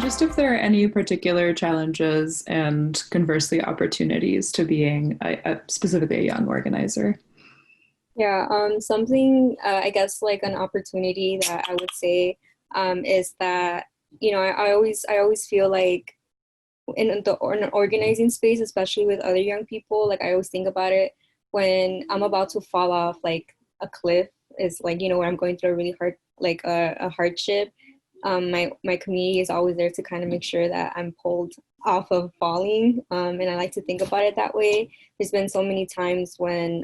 just if there are any particular challenges and conversely opportunities to being specifically a young organizer. Yeah, something I guess like an opportunity that I would say is that I always feel like in an organizing space, especially with other young people, like I always think about it when I'm about to fall off like a cliff is like when I'm going through a really hard like a hardship. My community is always there to kind of make sure that I'm pulled off of falling, and I like to think about it that way. There's been so many times when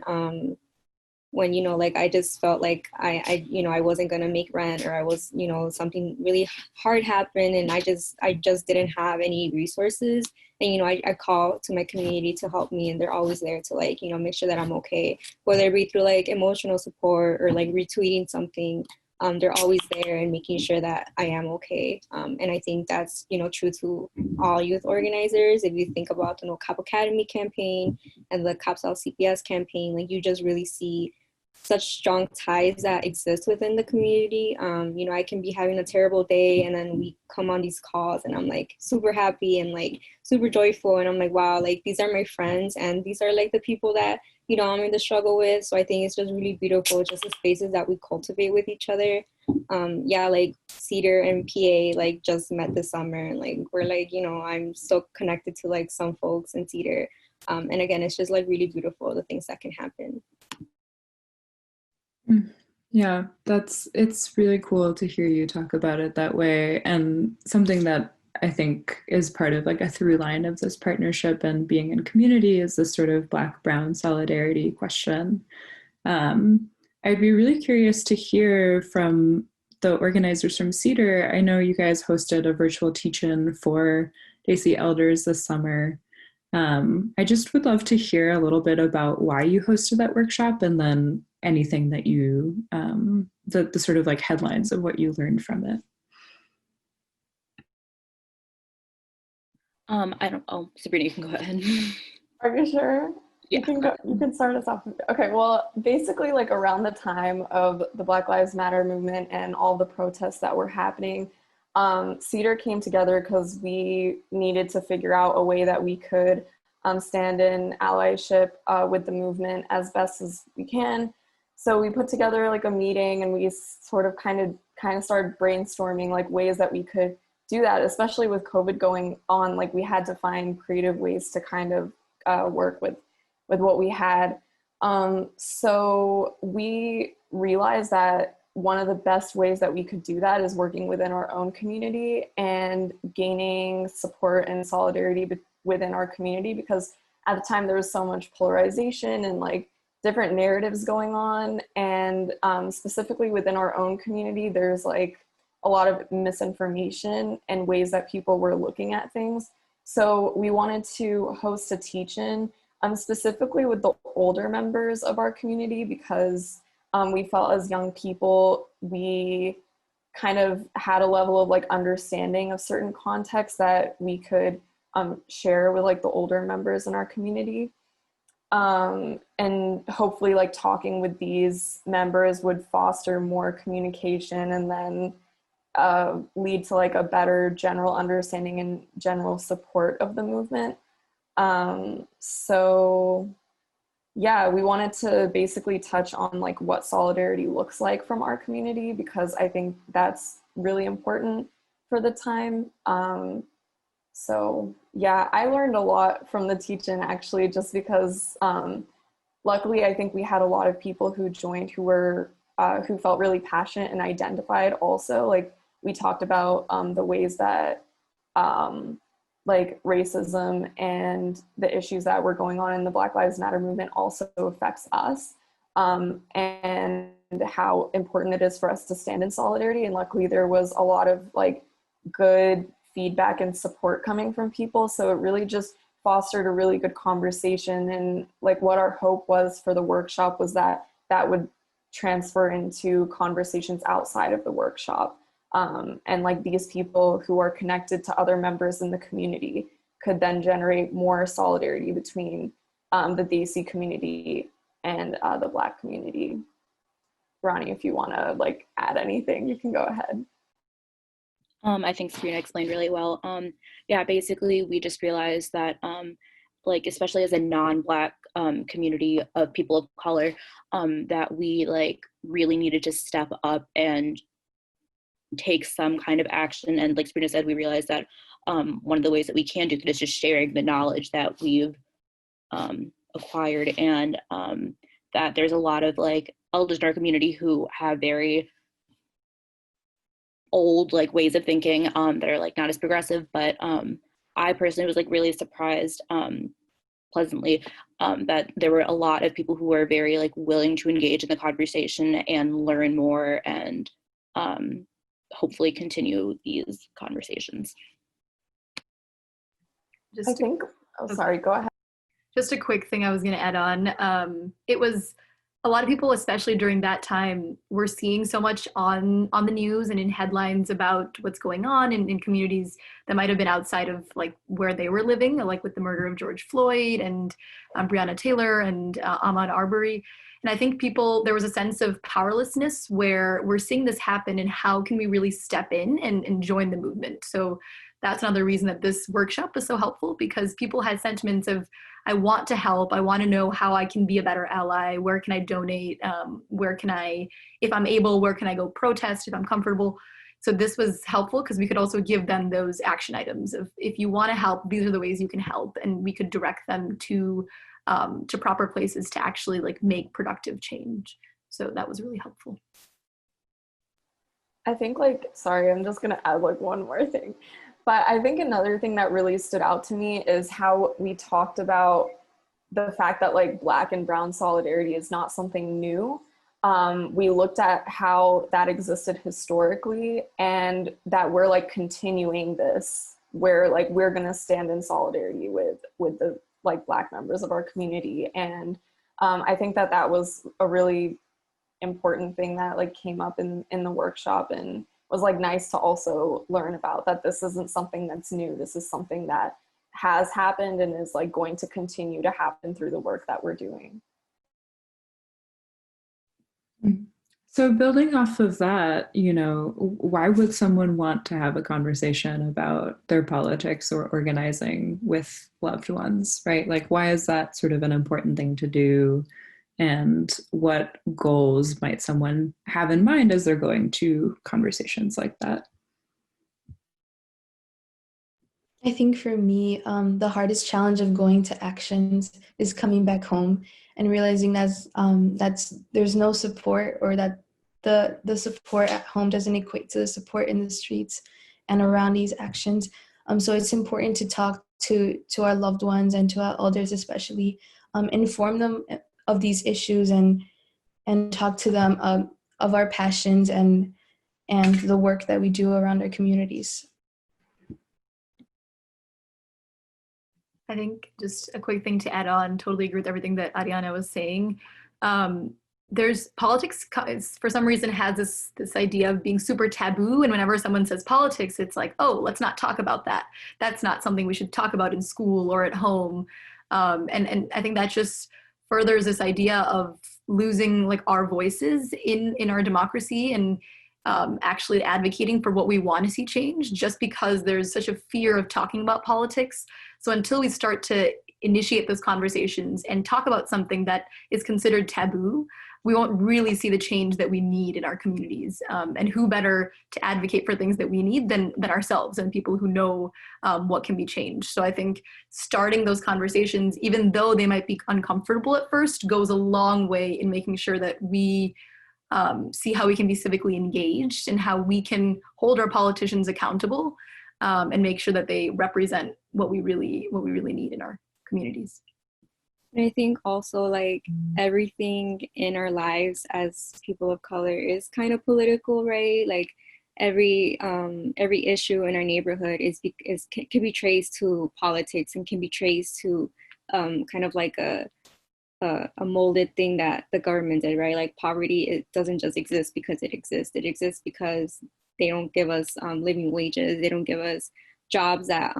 like I just felt like I wasn't gonna make rent, or I was something really hard happened, and I just didn't have any resources. And I call to my community to help me, and they're always there to like make sure that I'm okay, whether it be through like emotional support or like retweeting something. They're always there and making sure that I am okay. And I think that's true to all youth organizers. If you think about the No Cap Academy campaign and the Cops Out CPS campaign, like you just really see such strong ties that exist within the community. I can be having a terrible day, and then we come on these calls and I'm like super happy and like super joyful, and I'm like, wow, like these are my friends, and these are like the people that I'm in the struggle with. So I think it's just really beautiful, just the spaces that we cultivate with each other. Yeah, like Cedar and PA like just met this summer, and like we're like I'm still connected to like some folks in Cedar. And again, it's just like really beautiful, the things that can happen. Mm. Yeah, it's really cool to hear you talk about it that way. And something that I think is part of like a through line of this partnership and being in community is this sort of Black brown solidarity question. Um, I'd be really curious to hear from the organizers from Cedar. I know you guys hosted a virtual teach-in for Desi elders this summer. I just would love to hear a little bit about why you hosted that workshop, and then anything that the sort of like headlines of what you learned from it. I don't. Oh, Sabrina, you can go ahead. Are you sure? Yeah. You can go. You can start us off. Okay. Well, basically, like around the time of the Black Lives Matter movement and all the protests that were happening, Cedar came together because we needed to figure out a way that we could stand in allyship with the movement as best as we can. So we put together like a meeting, and we sort of kind of started brainstorming like ways that we could do that, especially with COVID going on. Like we had to find creative ways to kind of work with what we had. So we realized that one of the best ways that we could do that is working within our own community and gaining support and solidarity within our community, because at the time there was so much polarization and like different narratives going on. And specifically within our own community, there's like a lot of misinformation and ways that people were looking at things. So we wanted to host a teach-in specifically with the older members of our community, because we felt as young people, we kind of had a level of like understanding of certain contexts that we could share with like the older members in our community. And hopefully like talking with these members would foster more communication, and then lead to like a better general understanding and general support of the movement. So yeah, we wanted to basically touch on like what solidarity looks like from our community, because I think that's really important for the time. So yeah, I learned a lot from the teach-in actually, just because luckily I think we had a lot of people who joined who were who felt really passionate and identified also. Like we talked about the ways that like racism and the issues that were going on in the Black Lives Matter movement also affects us, and how important it is for us to stand in solidarity. And luckily there was a lot of like good feedback and support coming from people. So it really just fostered a really good conversation. And like what our hope was for the workshop was that that would transfer into conversations outside of the workshop. And like these people who are connected to other members in the community could then generate more solidarity between the Desi community and the Black community. Ronnie, if you want to like add anything, you can go ahead. I think Sabrina explained really well. Yeah, basically we just realized that like especially as a non-Black community of people of color, that we like really needed to step up and take some kind of action. And like Sabrina said, we realized that one of the ways that we can do that is just sharing the knowledge that we've acquired, and that there's a lot of like elders in our community who have very old like ways of thinking that are like not as progressive, but I personally was like really surprised pleasantly that there were a lot of people who were very like willing to engage in the conversation and learn more, and hopefully continue these conversations. I think, oh, sorry, go ahead. Just a quick thing I was going to add on. It was a lot of people, especially during that time, were seeing so much on the news and in headlines about what's going on in communities that might have been outside of like where they were living, like with the murder of George Floyd and Breonna Taylor and Ahmaud Arbery. And I think there was a sense of powerlessness where we're seeing this happen, and how can we really step in and join the movement? So that's another reason that this workshop is so helpful, because people had sentiments of, I want to help, I want to know how I can be a better ally, where can I donate, where can I, if I'm able, where can I go protest if I'm comfortable. So this was helpful because we could also give them those action items of, if you want to help, these are the ways you can help, and we could direct them to proper places to actually like make productive change. So that was really helpful. I think like, sorry, I'm just gonna add like one more thing. But I think another thing that really stood out to me is how we talked about the fact that like Black and Brown solidarity is not something new. We looked at how that existed historically, and that we're like continuing this, where like we're gonna stand in solidarity with the like Black members of our community. And I think that that was a really important thing that like came up in the workshop, and was like nice to also learn about, that this isn't something that's new. This is something that has happened and is like going to continue to happen through the work that we're doing. So building off of that, you know, why would someone want to have a conversation about their politics or organizing with loved ones, right? Like, why is that sort of an important thing to do? And what goals might someone have in mind as they're going to conversations like that? I think for me, the hardest challenge of going to actions is coming back home and realizing that's there's no support, or that the support at home doesn't equate to the support in the streets and around these actions. So it's important to talk to our loved ones and to our elders especially, inform them of these issues, and talk to them of our passions and the work that we do around our communities. I think just a quick thing to add on, totally agree with everything that Ariana was saying. There's politics, for some reason, has this idea of being super taboo. And whenever someone says politics, it's like, oh, let's not talk about that. That's not something we should talk about in school or at home. And I think that just furthers this idea of losing like our voices in our democracy, and actually advocating for what we want to see change, just because there's such a fear of talking about politics. So until we start to initiate those conversations and talk about something that is considered taboo, we won't really see the change that we need in our communities. And who better to advocate for things that we need than ourselves and people who know what can be changed. So I think starting those conversations, even though they might be uncomfortable at first, goes a long way in making sure that we see how we can be civically engaged and how we can hold our politicians accountable, and make sure that they represent what we really need in our communities. And I think also like everything in our lives as people of color is kind of political, right? Like every issue in our neighborhood can be traced to politics, and can be traced to kind of like a molded thing that the government did, right? Like poverty, it doesn't just exist because it exists. It exists because they don't give us living wages. They don't give us jobs that,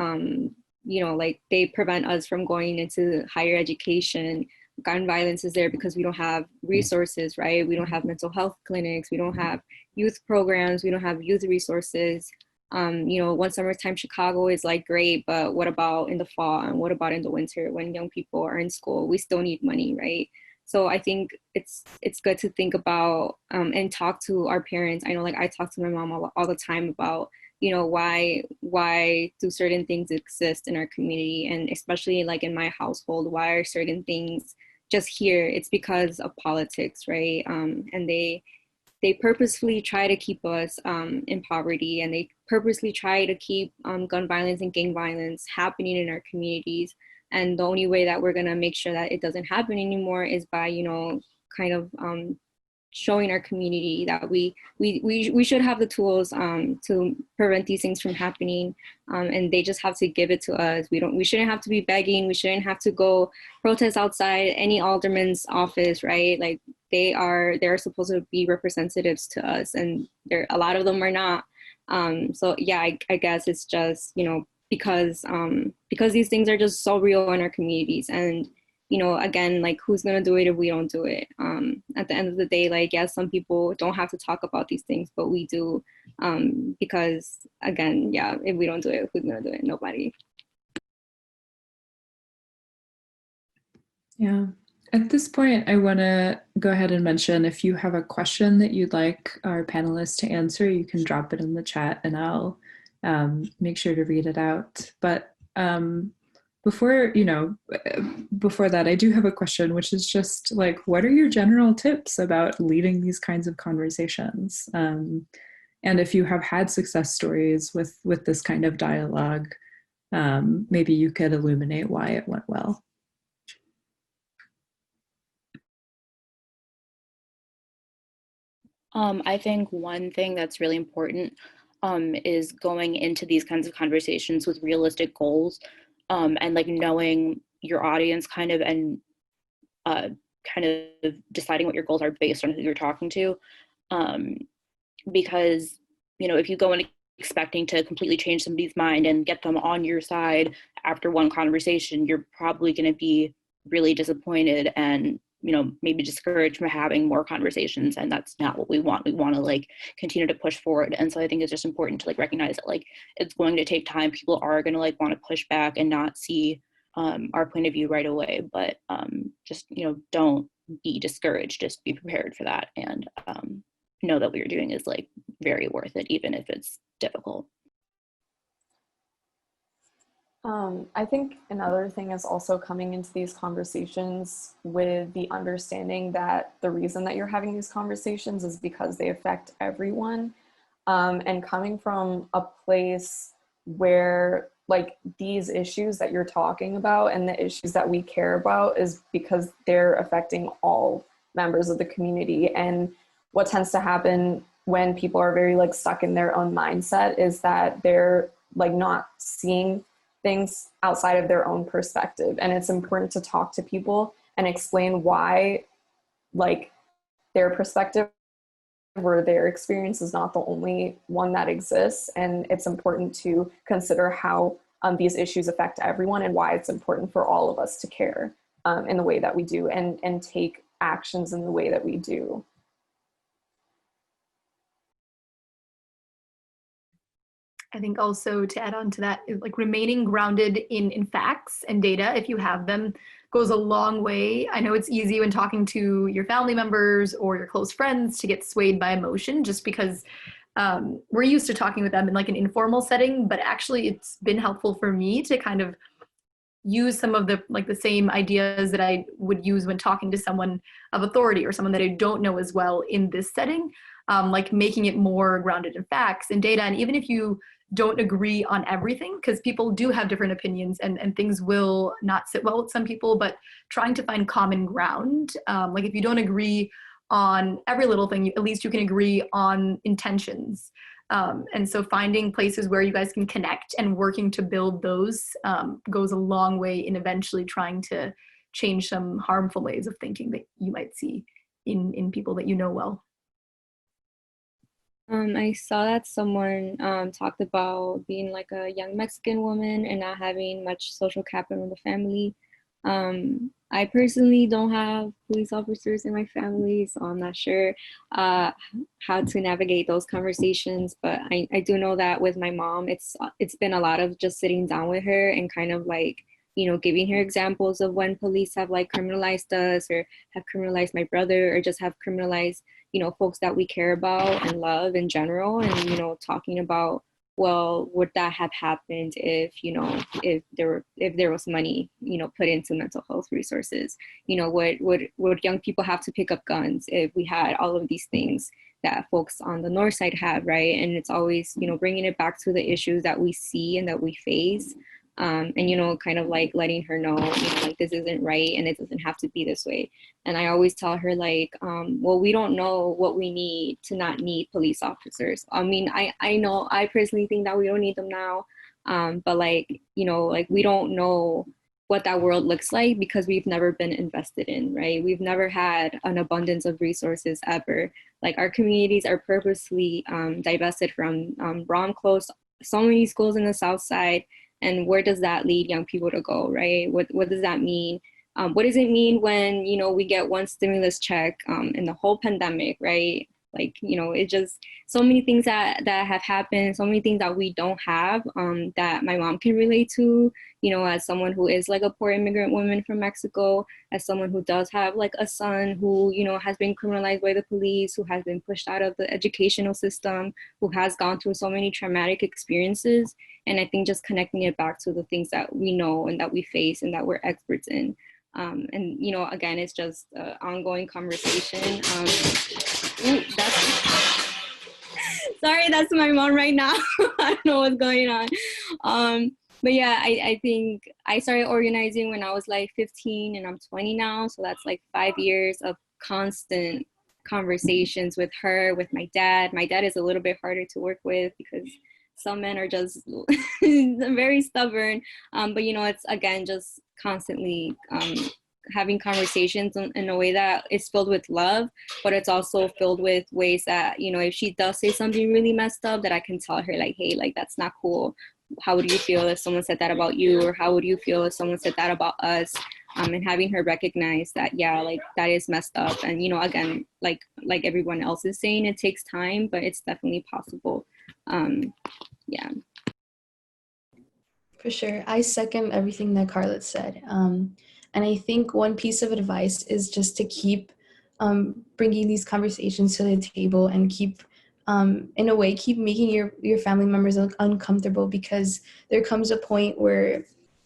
like they prevent us from going into higher education. Gun violence is there because we don't have resources, right? We don't have mental health clinics. We don't have youth programs. We don't have youth resources. You know, one summertime Chicago is like great, but what about in the fall, and what about in the winter when young people are in school? We still need money, right? So I think it's good to think about and talk to our parents. I know, like, I talk to my mom all the time about, you know, why do certain things exist in our community, and especially like in my household, why are certain things just here? It's because of politics, right? And they purposefully try to keep us in poverty, and they purposely try to keep gun violence and gang violence happening in our communities. And the only way that we're going to make sure that it doesn't happen anymore is by, you know, kind of showing our community that we should have the tools to prevent these things from happening, and they just have to give it to us. We shouldn't have to be begging. We shouldn't have to go protest outside any alderman's office, right? Like, they're supposed to be representatives to us, and a lot of them are not. So yeah, I guess it's just, you know, because these things are just so real in our communities. And, you know, again, like, who's going to do it if we don't do it? At the end of the day, like, yes, some people don't have to talk about these things, but we do, because, again, yeah, if we don't do it, who's going to do it? Nobody. Yeah. At this point, I want to go ahead and mention, if you have a question that you'd like our panelists to answer, you can drop it in the chat and I'll make sure to read it out. But before that, I do have a question, which is just like, what are your general tips about leading these kinds of conversations? And if you have had success stories with this kind of dialogue, maybe you could illuminate why it went well. I think one thing that's really important is going into these kinds of conversations with realistic goals, and like knowing your audience kind of, and kind of deciding what your goals are based on who you're talking to. Because, you know, if you go in expecting to completely change somebody's mind and get them on your side after one conversation, you're probably going to be really disappointed and, you know, maybe discouraged from having more conversations. And that's not what we want. We want to like continue to push forward. And so I think it's just important to like recognize that like it's going to take time. People are going to like want to push back and not see our point of view right away. But just, you know, don't be discouraged. Just be prepared for that, and know that what you're doing is like very worth it, even if it's difficult. I think another thing is also coming into these conversations with the understanding that the reason that you're having these conversations is because they affect everyone, and coming from a place where like these issues that you're talking about and the issues that we care about is because they're affecting all members of the community. And what tends to happen when people are very like stuck in their own mindset is that they're like not seeing things outside of their own perspective. And it's important to talk to people and explain why like their perspective or their experience is not the only one that exists. And it's important to consider how these issues affect everyone and why it's important for all of us to care in the way that we do and take actions in the way that we do. I think also to add on to that, like remaining grounded in facts and data, if you have them, goes a long way. I know it's easy when talking to your family members or your close friends to get swayed by emotion, just because we're used to talking with them in like an informal setting, but actually it's been helpful for me to kind of use some of the like the same ideas that I would use when talking to someone of authority or someone that I don't know as well in this setting, like making it more grounded in facts and data. And even if you don't agree on everything, because people do have different opinions and things will not sit well with some people, but trying to find common ground. Like if you don't agree on every little thing, at least you can agree on intentions. And so finding places where you guys can connect and working to build those goes a long way in eventually trying to change some harmful ways of thinking that you might see in people that you know well. I saw that someone talked about being like a young Mexican woman and not having much social capital in the family. I personally don't have police officers in my family, so I'm not sure how to navigate those conversations. But I do know that with my mom, it's been a lot of just sitting down with her and kind of like, you know, giving her examples of when police have like criminalized us or have criminalized my brother or just have criminalized, you know, folks that we care about and love in general. And, you know, talking about, well, would that have happened if, you know, if there was money, you know, put into mental health resources? You know, would young people have to pick up guns if we had all of these things that folks on the north side have, right? And it's always, you know, bringing it back to the issues that we see and that we face. And, you know, kind of like letting her know, you know, like this isn't right and it doesn't have to be this way. And I always tell her like, well, we don't know what we need to not need police officers. I mean, I know, I personally think that we don't need them now. But like, you know, like we don't know what that world looks like because we've never been invested in, right? We've never had an abundance of resources ever. Like our communities are purposely divested from ROM closed so many schools in the South Side. And where does that lead young people to go, right? What does that mean? What does it mean when, you know, we get one stimulus check in the whole pandemic, right? Like, you know, it just, so many things that have happened, so many things that we don't have that my mom can relate to, you know, as someone who is like a poor immigrant woman from Mexico, as someone who does have like a son who, you know, has been criminalized by the police, who has been pushed out of the educational system, who has gone through so many traumatic experiences. And I think just connecting it back to the things that we know and that we face and that we're experts in. And, you know, again, it's just an ongoing conversation. Sorry, that's my mom right now. I don't know what's going on. But yeah, I think I started organizing when I was like 15 and I'm 20 now. So that's like 5 years of constant conversations with her, with my dad. My dad is a little bit harder to work with because some men are just very stubborn. But, you know, it's, again, just constantly having conversations in a way that is filled with love, but it's also filled with ways that, you know, if she does say something really messed up, that I can tell her like, hey, like, that's not cool. How would you feel if someone said that about you? Or how would you feel if someone said that about us? And having her recognize that, yeah, like that is messed up. And, you know, again, like everyone else is saying, it takes time, but it's definitely possible. Yeah. For sure. I second everything that Carlette said. And I think one piece of advice is just to keep bringing these conversations to the table and keep, in a way, keep making your family members uncomfortable, because there comes a point where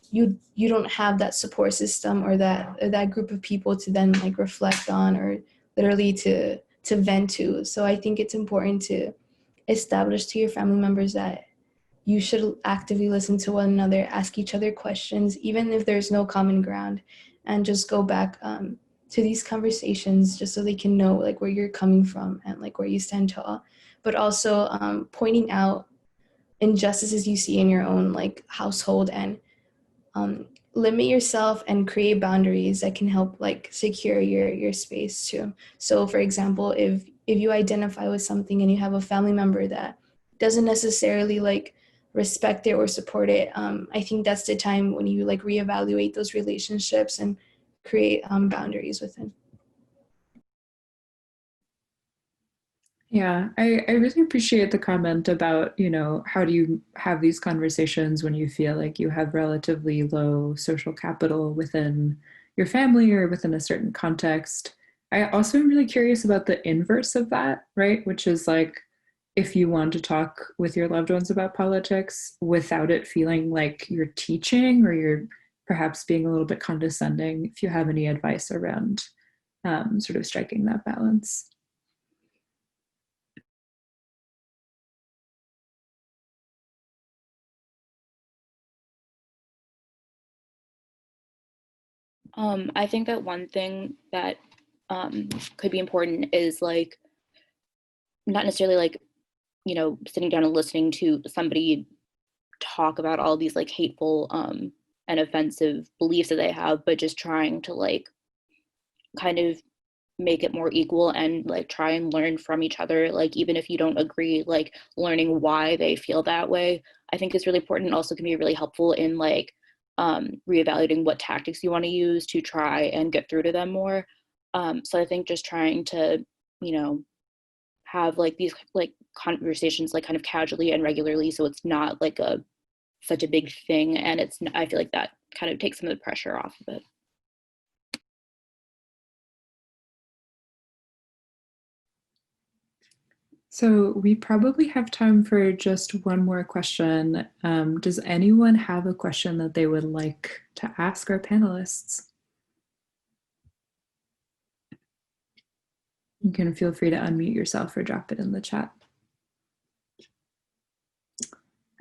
you don't have that support system or that group of people to then like reflect on or literally to vent to. So I think it's important to establish to your family members that you should actively listen to one another, ask each other questions, even if there's no common ground, and just go back to these conversations just so they can know like where you're coming from and like where you stand tall. But also pointing out injustices you see in your own like household, and limit yourself and create boundaries that can help like secure your space too. So for example, if you identify with something and you have a family member that doesn't necessarily like respect it or support it, I think that's the time when you like reevaluate those relationships and create boundaries within. Yeah, I really appreciate the comment about, you know, how do you have these conversations when you feel like you have relatively low social capital within your family or within a certain context. I also am really curious about the inverse of that, right? Which is like, if you want to talk with your loved ones about politics without it feeling like you're teaching or you're perhaps being a little bit condescending, if you have any advice around sort of striking that balance. I think that one thing that could be important is like, not necessarily like, you know, sitting down and listening to somebody talk about all these like hateful and offensive beliefs that they have, but just trying to like kind of make it more equal and like try and learn from each other. Like, even if you don't agree, like learning why they feel that way, I think is really important. Also can be really helpful in like reevaluating what tactics you want to use to try and get through to them more. So I think just trying to, you know, have like these like conversations like kind of casually and regularly, so it's not like such a big thing, and I feel like that kind of takes some of the pressure off of it. So we probably have time for just one more question. Does anyone have a question that they would like to ask our panelists? You can feel free to unmute yourself or drop it in the chat.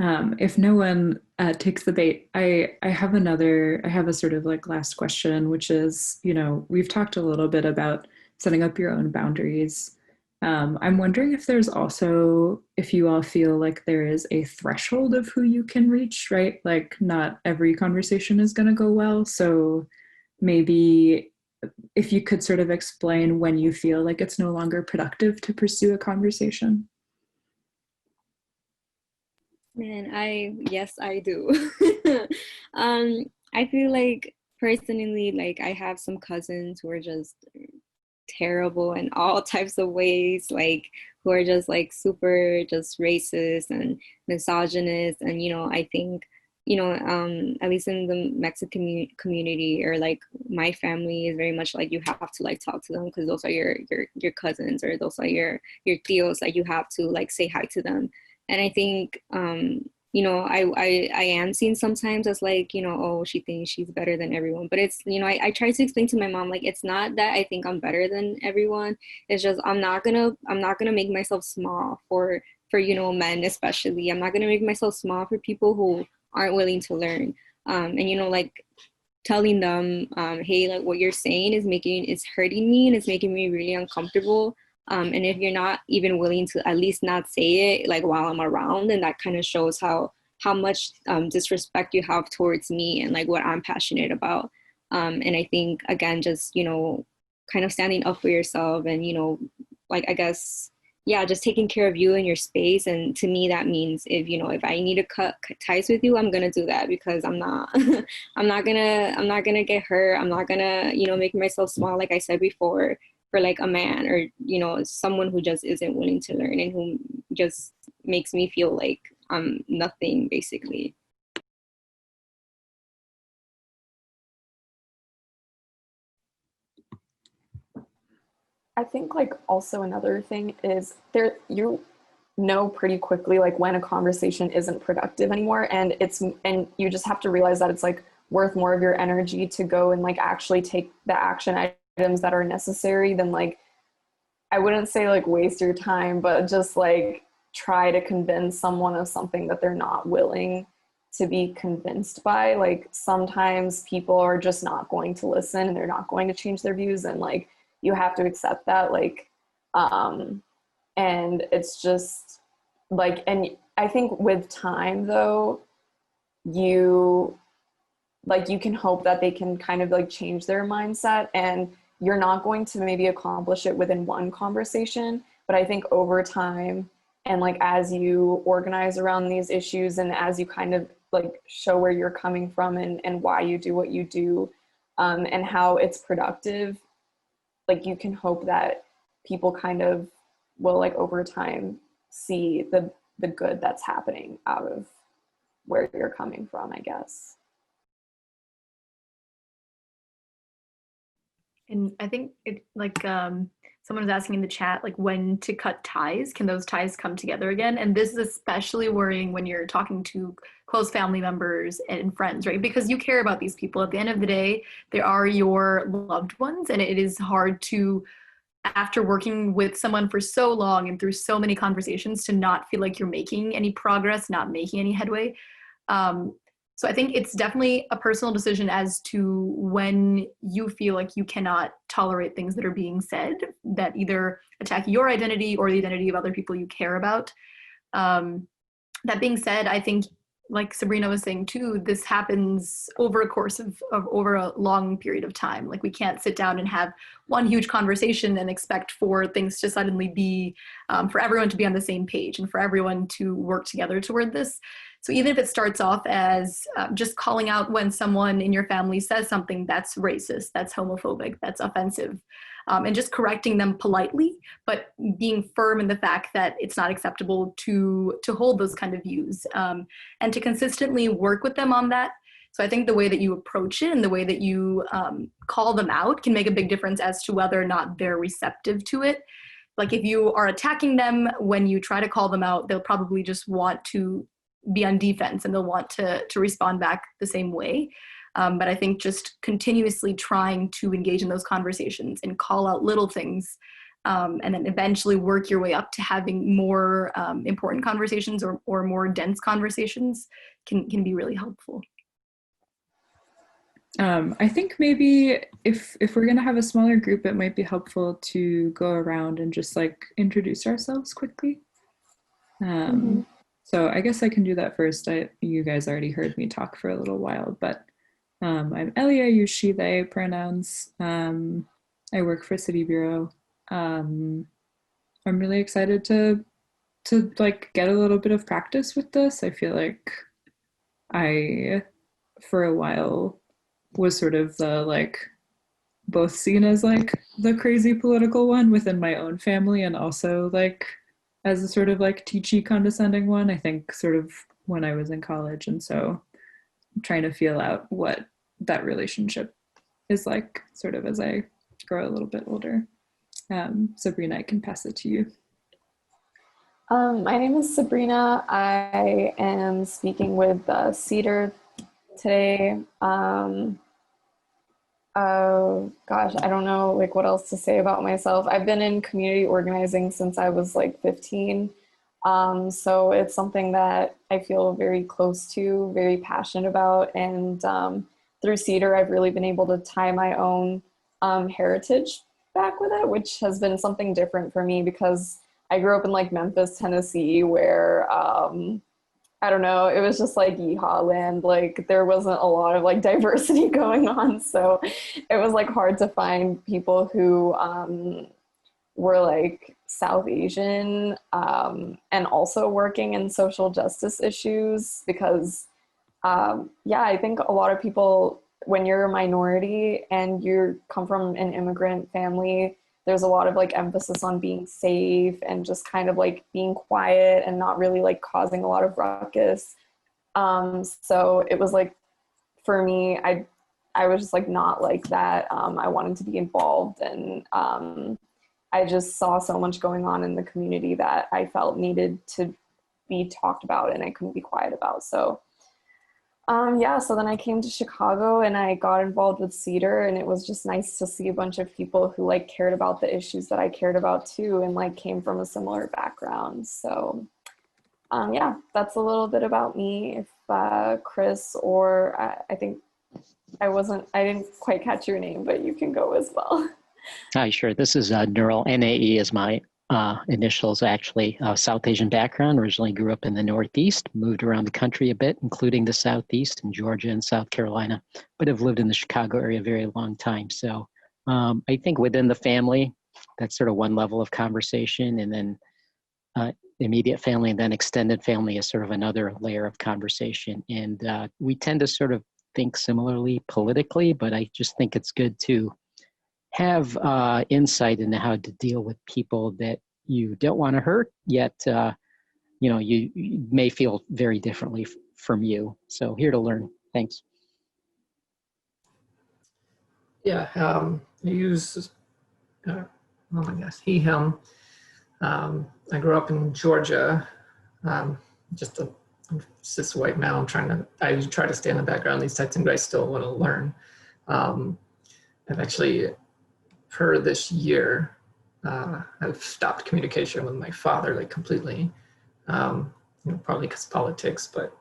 If no one takes the bait, I have a sort of like last question, which is, you know, we've talked a little bit about setting up your own boundaries. I'm wondering if there's also, if you all feel like there is a threshold of who you can reach, right? Like not every conversation is going to go well. So maybe if you could sort of explain when you feel like it's no longer productive to pursue a conversation. Man, yes, I do. I feel like personally, like I have some cousins who are just terrible in all types of ways, like who are just like super just racist and misogynist. And, you know, I think, you know, at least in the Mexican community, or like my family is very much like you have to like talk to them because those are your cousins, or those are your tios, like you have to like say hi to them. And I think you know, I am seen sometimes as like, you know, oh, she thinks she's better than everyone. But it's, you know, I try to explain to my mom, like, it's not that I think I'm better than everyone. It's just I'm not gonna make myself small for you know, men especially. I'm not gonna make myself small for people who aren't willing to learn. And you know, like telling them, hey, like what you're saying is hurting me and it's making me really uncomfortable. And if you're not even willing to at least not say it like while I'm around, then that kind of shows how much disrespect you have towards me and like what I'm passionate about. And I think, again, just, you know, kind of standing up for yourself and, you know, like, I guess, yeah, just taking care of you and your space. And to me, that means if, you know, if I need to cut ties with you, I'm going to do that because I'm not, I'm not gonna get hurt. I'm not gonna, you know, make myself small, like I said before, for like a man or, you know, someone who just isn't willing to learn and who just makes me feel like I'm nothing, basically. I think like also another thing is you know pretty quickly like when a conversation isn't productive anymore, and you just have to realize that it's like worth more of your energy to go and like actually take the action items that are necessary than like, I wouldn't say like waste your time, but just like try to convince someone of something that they're not willing to be convinced by. Like sometimes people are just not going to listen and they're not going to change their views, and like you have to accept that. Like and it's just like, and I think with time though, you can hope that they can kind of like change their mindset, and you're not going to maybe accomplish it within one conversation, but I think over time and like as you organize around these issues and as you kind of like show where you're coming from and why you do what you do, and how it's productive, like you can hope that people kind of will like over time see the good that's happening out of where you're coming from, I guess. And I think it like someone was asking in the chat, like when to cut ties. Can those ties come together again? And this is especially worrying when you're talking to close family members and friends, right? Because you care about these people. At the end of the day, they are your loved ones. And it is hard to, after working with someone for so long and through so many conversations, to not feel like you're making any progress, not making any headway. So I think it's definitely a personal decision as to when you feel like you cannot tolerate things that are being said that either attack your identity or the identity of other people you care about. That being said, I think, like Sabrina was saying too, this happens over a course of over a long period of time. Like we can't sit down and have one huge conversation and expect for things to suddenly be, for everyone to be on the same page and for everyone to work together toward this. So even if it starts off as just calling out when someone in your family says something that's racist, that's homophobic, that's offensive, and just correcting them politely, but being firm in the fact that it's not acceptable to hold those kind of views, and to consistently work with them on that. So I think the way that you approach it and the way that you call them out can make a big difference as to whether or not they're receptive to it. Like if you are attacking them when you try to call them out, they'll probably just want to be on defense and they'll want to respond back the same way. But I think just continuously trying to engage in those conversations and call out little things, and then eventually work your way up to having more important conversations or more dense conversations can be really helpful. I think maybe if we're gonna have a smaller group, it might be helpful to go around and just like introduce ourselves quickly. So I guess I can do that first. You guys already heard me talk for a little while, but I'm Ellie. I use she, they pronouns. I work for City Bureau. I'm really excited to like get a little bit of practice with this. I feel like I, for a while, was sort of the like both seen as like the crazy political one within my own family and also like as a sort of like teachy condescending one, I think sort of when I was in college. And so I'm trying to feel out what that relationship is like sort of as I grow a little bit older. Sabrina, I can pass it to you. My name is Sabrina. I am speaking with Cedar today. Oh gosh, I don't know like what else to say about myself. I've been in community organizing since I was like 15. So it's something that I feel very close to, very passionate about. And through Cedar, I've really been able to tie my own heritage back with it, which has been something different for me because I grew up in like Memphis, Tennessee, where I don't know, it was just like yeehaw land. Like there wasn't a lot of like diversity going on. So it was like hard to find people who were like South Asian and also working in social justice issues because yeah, I think a lot of people, when you're a minority and you come from an immigrant family, there's a lot of like emphasis on being safe and just kind of like being quiet and not really like causing a lot of ruckus. So it was like, for me, I was just like not like that. I wanted to be involved and I just saw so much going on in the community that I felt needed to be talked about and I couldn't be quiet about. So yeah, so then I came to Chicago and I got involved with Cedar, and it was just nice to see a bunch of people who like cared about the issues that I cared about too and like came from a similar background. So yeah, that's a little bit about me. If Chris or I think I didn't quite catch your name, but you can go as well. Hi, sure. This is Neural. NAE is my initials, actually. South Asian background, originally grew up in the Northeast, moved around the country a bit, including the Southeast and Georgia and South Carolina, but have lived in the Chicago area a very long time. So I think within the family, that's sort of one level of conversation, and then immediate family and then extended family is sort of another layer of conversation. And we tend to sort of think similarly politically, but I just think it's good to have insight into how to deal with people that you don't want to hurt, yet you may feel very differently from you. So here to learn. Thanks. Yeah, I use, oh my gosh, he, him. I grew up in Georgia, just a cis white male. I try to stay in the background of these types of things, but I still want to learn. I've actually, for this year, I've stopped communication with my father like completely, probably because of politics, but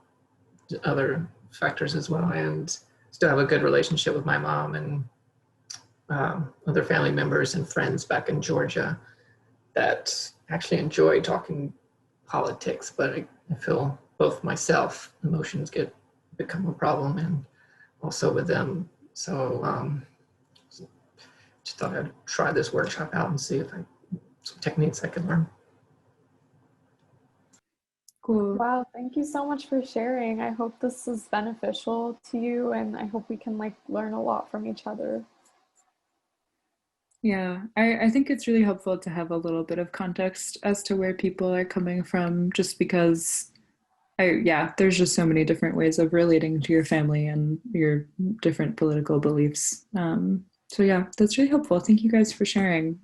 other factors as well. And still have a good relationship with my mom and other family members and friends back in Georgia that actually enjoy talking politics, but I feel both myself, emotions become a problem and also with them. So just thought I'd try this workshop out and see if some techniques I could learn. Cool. Wow, thank you so much for sharing. I hope this is beneficial to you, and I hope we can like learn a lot from each other. Yeah, I think it's really helpful to have a little bit of context as to where people are coming from, just because there's just so many different ways of relating to your family and your different political beliefs. So yeah, that's really helpful. Thank you guys for sharing.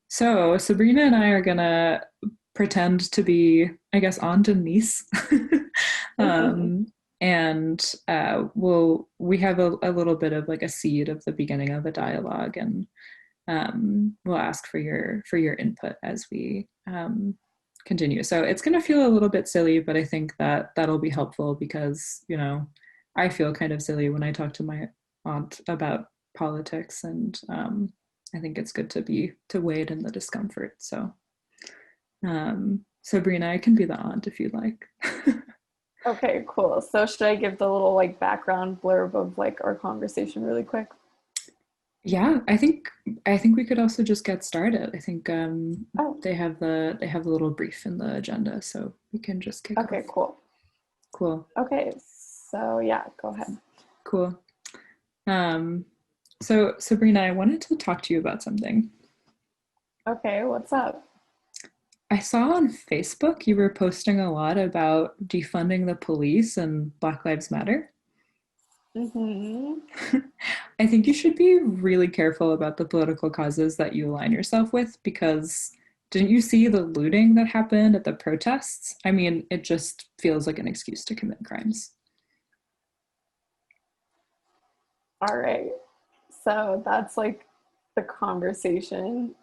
So Sabrina and I are gonna pretend to be, I guess, aunt and niece. And we have a little bit of like a seed of the beginning of a dialogue, and we'll ask for your input as we continue. So it's going to feel a little bit silly, but I think that that'll be helpful because, you know, I feel kind of silly when I talk to my aunt about politics, and I think it's good to wade in the discomfort. So Sabrina, I can be the aunt if you'd like. Okay, cool. So should I give the little like background blurb of like our conversation really quick? Yeah, I think we could also just get started. I think they have the little brief in the agenda, so we can just kick Okay, off. cool. Cool. Okay, so yeah, go ahead. Cool. So Sabrina, I wanted to talk to you about something. Okay, what's up? I saw on Facebook you were posting a lot about defunding the police and Black Lives Matter. I think you should be really careful about the political causes that you align yourself with, because didn't you see the looting that happened at the protests? I mean, it just feels like an excuse to commit crimes. All right, so that's like the conversation.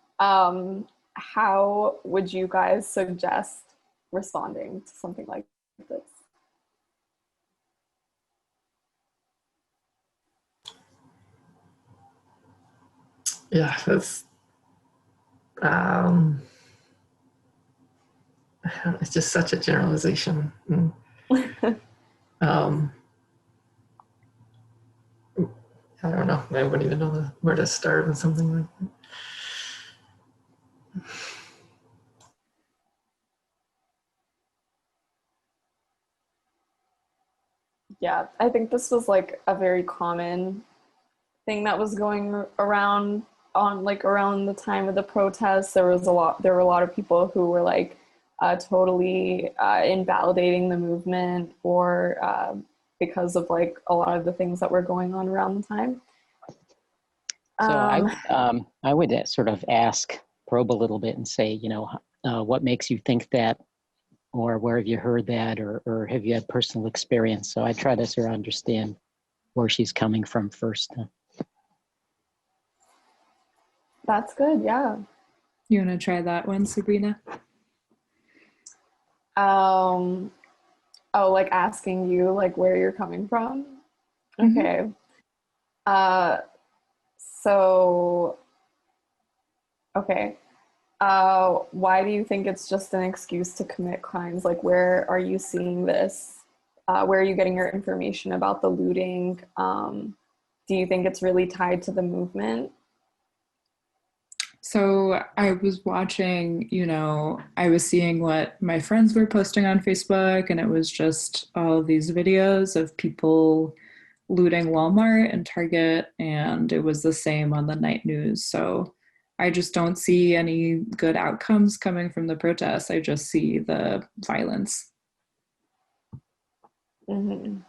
How would you guys suggest responding to something like this? Yeah, that's it's just such a generalization. I don't know. I wouldn't even know where to start with something like that. Yeah, I think this was like a very common thing that was going around around the time of the protests. There were a lot of people who were like totally invalidating the movement, or because of like a lot of the things that were going on around the time. So I would sort of probe a little bit and say, you know, what makes you think that, or where have you heard that, or have you had personal experience? So I try to sort of understand where she's coming from first. That's good, yeah. You want to try that one, Sabrina? Oh, like asking you like where you're coming from? Mm-hmm. Okay. So, okay. Why do you think it's just an excuse to commit crimes? Like, where are you seeing this? Where are you getting your information about the looting? Do you think it's really tied to the movement? So I was watching, you know, I was seeing what my friends were posting on Facebook, and it was just all of these videos of people looting Walmart and Target, and it was the same on the night news. So I just don't see any good outcomes coming from the protests. I just see the violence. Mm-hmm.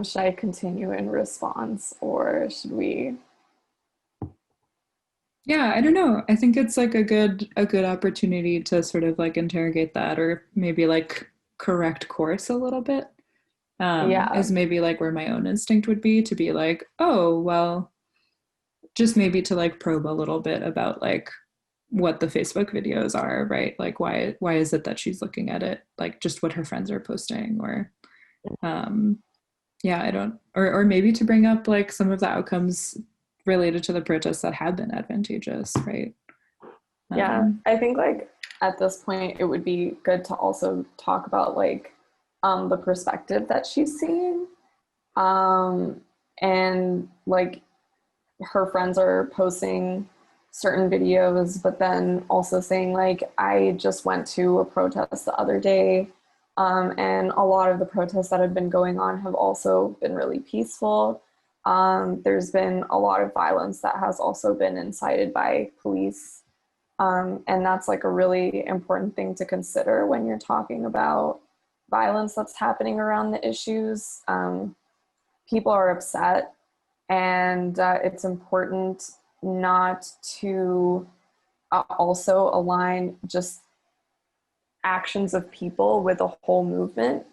Should I continue in response, or should we? Yeah, I don't know. I think it's like a good opportunity to sort of like interrogate that, or maybe like correct course a little bit. Yeah. Is maybe like where my own instinct would be, to be like, oh, well, just maybe to like probe a little bit about like what the Facebook videos are, right? Like why is it that she's looking at it? Like just what her friends are posting, or yeah, I don't, or maybe to bring up like some of the outcomes related to the protests that have been advantageous, right? Yeah, I think like at this point it would be good to also talk about like the perspective that she's seeing, and like her friends are posting certain videos, but then also saying like, I just went to a protest the other day, and a lot of the protests that have been going on have also been really peaceful. There's been a lot of violence that has also been incited by police. And that's like a really important thing to consider when you're talking about violence that's happening around the issues. People are upset, and it's important not to also align just actions of people with a whole movement.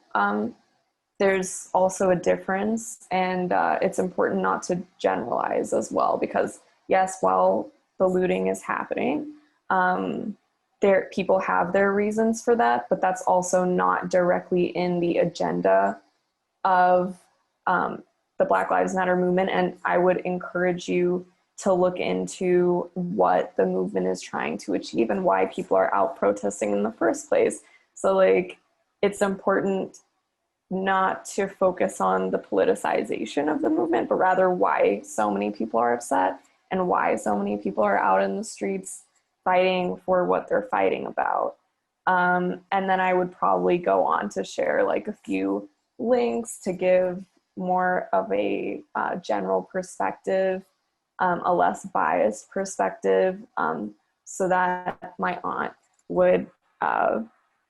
There's also a difference, and it's important not to generalize as well, because yes, while the looting is happening, people have their reasons for that, but that's also not directly in the agenda of the Black Lives Matter movement. And I would encourage you to look into what the movement is trying to achieve and why people are out protesting in the first place. So like, it's important not to focus on the politicization of the movement, but rather why so many people are upset and why so many people are out in the streets fighting for what they're fighting about. And then I would probably go on to share like a few links to give more of a general perspective, a less biased perspective, so that my aunt would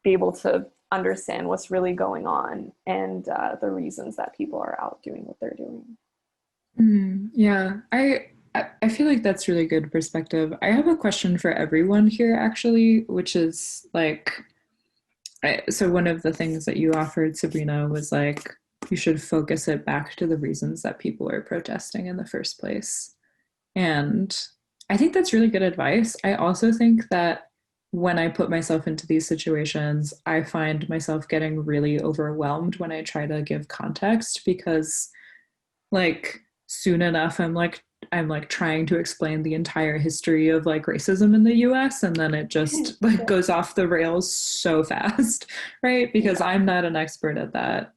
be able to understand what's really going on and the reasons that people are out doing what they're doing. Yeah, I feel like that's really good perspective. I have a question for everyone here, actually, which is like, so one of the things that you offered, Sabrina, was like, you should focus it back to the reasons that people are protesting in the first place. And I think that's really good advice. I also think that when I put myself into these situations, I find myself getting really overwhelmed when I try to give context, because like soon enough I'm like trying to explain the entire history of like racism in the US, and then it just like goes off the rails so fast, right? Because I'm not an expert at that.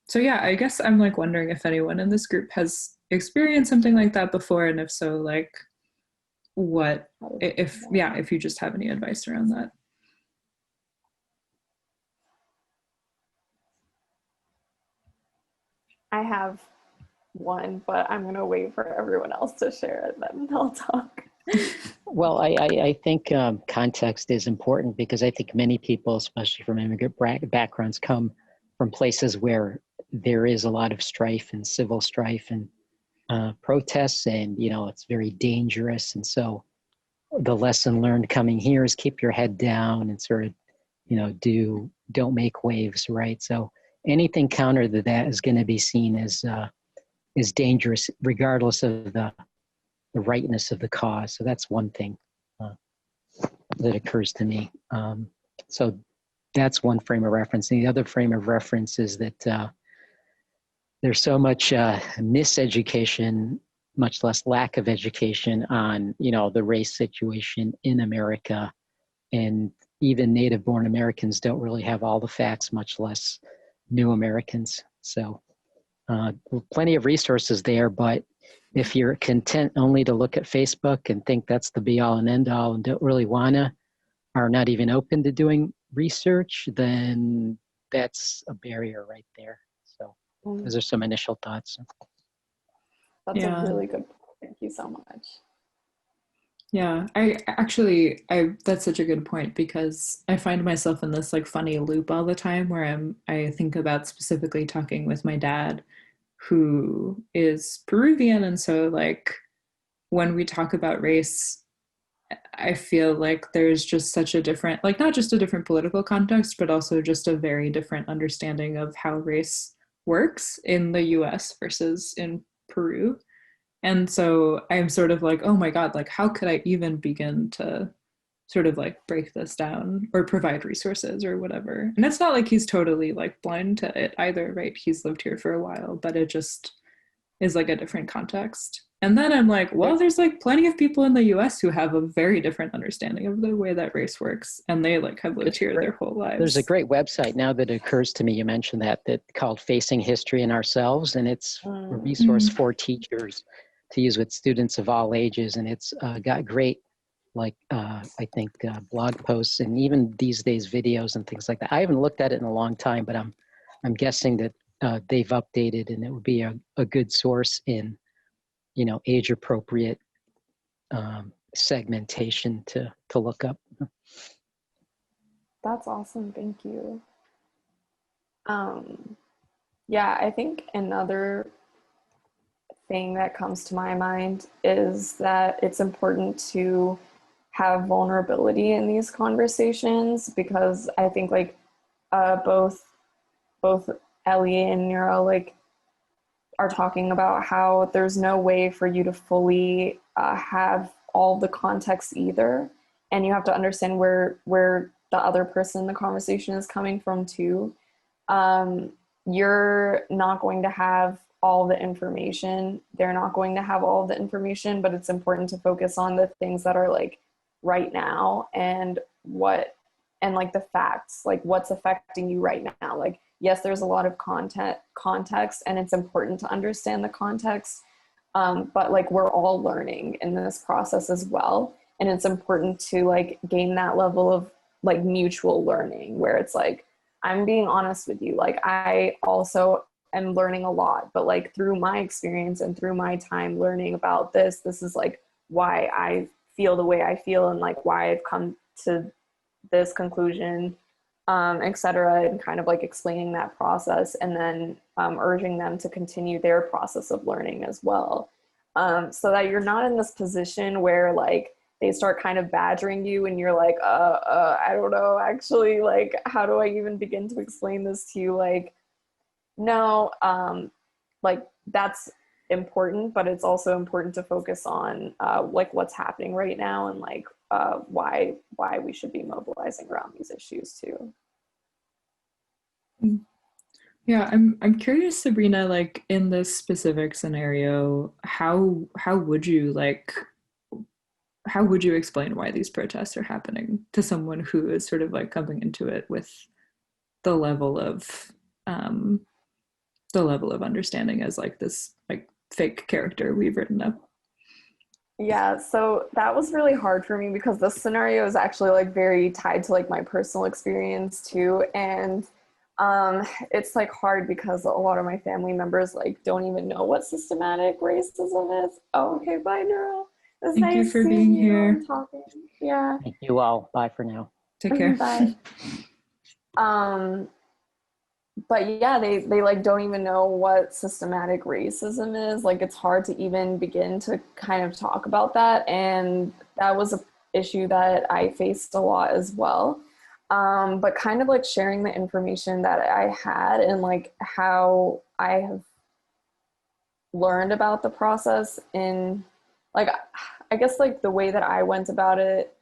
So yeah, I guess I'm like wondering if anyone in this group has experienced something like that before, and if so, like what if you just have any advice around that. I have one, but I'm going to wait for everyone else to share it, then I'll talk. Well, I think context is important, because I think many people, especially from immigrant backgrounds, come from places where there is a lot of strife and civil strife and protests, and it's very dangerous. And so the lesson learned coming here is keep your head down and sort of don't make waves, right? So anything counter to that is going to be seen as dangerous, regardless of the rightness of the cause. So that's one thing that occurs to me. So that's one frame of reference. And the other frame of reference is that there's so much miseducation, much less lack of education on, the race situation in America. And even native-born Americans don't really have all the facts, much less new Americans. So plenty of resources there, but if you're content only to look at Facebook and think that's the be-all and end-all and don't really wanna, are not even open to doing research, then that's a barrier right there. So those are some initial thoughts. That's a really good point. Thank you so much. Yeah, that's such a good point, because I find myself in this like funny loop all the time where I think about specifically talking with my dad, who is Peruvian. And so like when we talk about race, I feel like there's just such a different, like not just a different political context, but also just a very different understanding of how race works in the US versus in Peru. And so I'm sort of like, oh my God, like how could I even begin to sort of like break this down or provide resources or whatever? And it's not like he's totally like blind to it either, right? He's lived here for a while, but it just is like a different context. And then I'm like, well, there's like plenty of people in the US who have a very different understanding of the way that race works, and they like have lived here their whole lives. There's a great website now that occurs to me, you mentioned that called Facing History and Ourselves, and it's a resource for teachers to use with students of all ages, and it's got great, like I think blog posts and even these days videos and things like that. I haven't looked at it in a long time, but I'm guessing that they've updated, and it would be a good source in, age appropriate segmentation to look up. That's awesome. Thank you. Yeah, I think another thing that comes to my mind is that it's important to have vulnerability in these conversations, because I think like both Ellie and Nira like are talking about how there's no way for you to fully have all the context either, and you have to understand where the other person in the conversation is coming from too. You're not going to have all the information. They're not going to have all the information, but it's important to focus on the things that are like right now and like the facts, like what's affecting you right now. Like, yes, there's a lot of context, and it's important to understand the context. But like we're all learning in this process as well. And it's important to like gain that level of like mutual learning where it's like, I'm being honest with you. Like I also am learning a lot, but like through my experience and through my time learning about this is like why I feel the way I feel, and like why I've come to this conclusion, etc., and kind of like explaining that process, and then urging them to continue their process of learning as well, so that you're not in this position where like they start kind of badgering you and you're like, I don't know, actually, like, how do I even begin to explain this to you? Like, no, like that's important, but it's also important to focus on like what's happening right now, and like why we should be mobilizing around these issues too. Yeah, I'm curious, Sabrina, like in this specific scenario, how would you explain why these protests are happening to someone who is sort of like coming into it with the level of understanding as like this like fake character we've written up? Yeah, so that was really hard for me because this scenario is actually like very tied to like my personal experience too, and it's like hard because a lot of my family members like don't even know what systematic racism is. Oh, okay, bye, Nura. It's Thank you nice for seeing being you here. and talking. Yeah. Thank you all. Bye for now. Take care. Bye. But yeah, they like don't even know what systematic racism is. Like it's hard to even begin to kind of talk about that, and that was an issue that I faced a lot as well. But kind of like sharing the information that I had and like how I have learned about the process in like, I guess like the way that I went about it,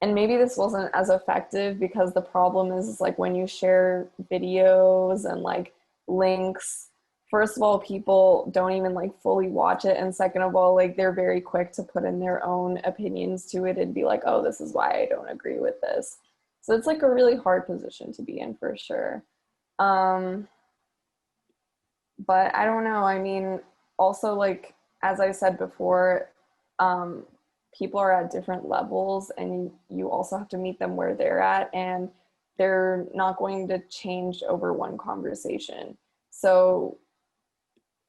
and maybe this wasn't as effective because the problem is like when you share videos and like links, first of all, people don't even like fully watch it. And second of all, like they're very quick to put in their own opinions to it and be like, oh, this is why I don't agree with this. So it's like a really hard position to be in for sure. But I don't know. I mean, also like, as I said before, people are at different levels and you also have to meet them where they're at, and they're not going to change over one conversation. So,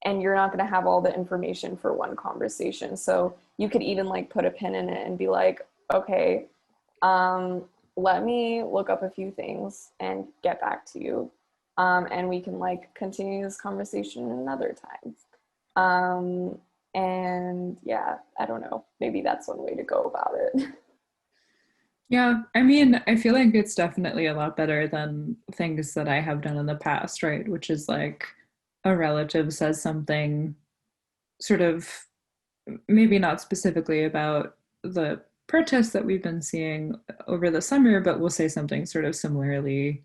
and you're not going to have all the information for one conversation. So you could even like put a pin in it and be like, okay, let me look up a few things and get back to you. And we can like continue this conversation another time. And yeah, I don't know, maybe that's one way to go about it. Yeah, I mean, I feel like it's definitely a lot better than things that I have done in the past, right? Which is like a relative says something sort of maybe not specifically about the protests that we've been seeing over the summer, but we'll say something sort of similarly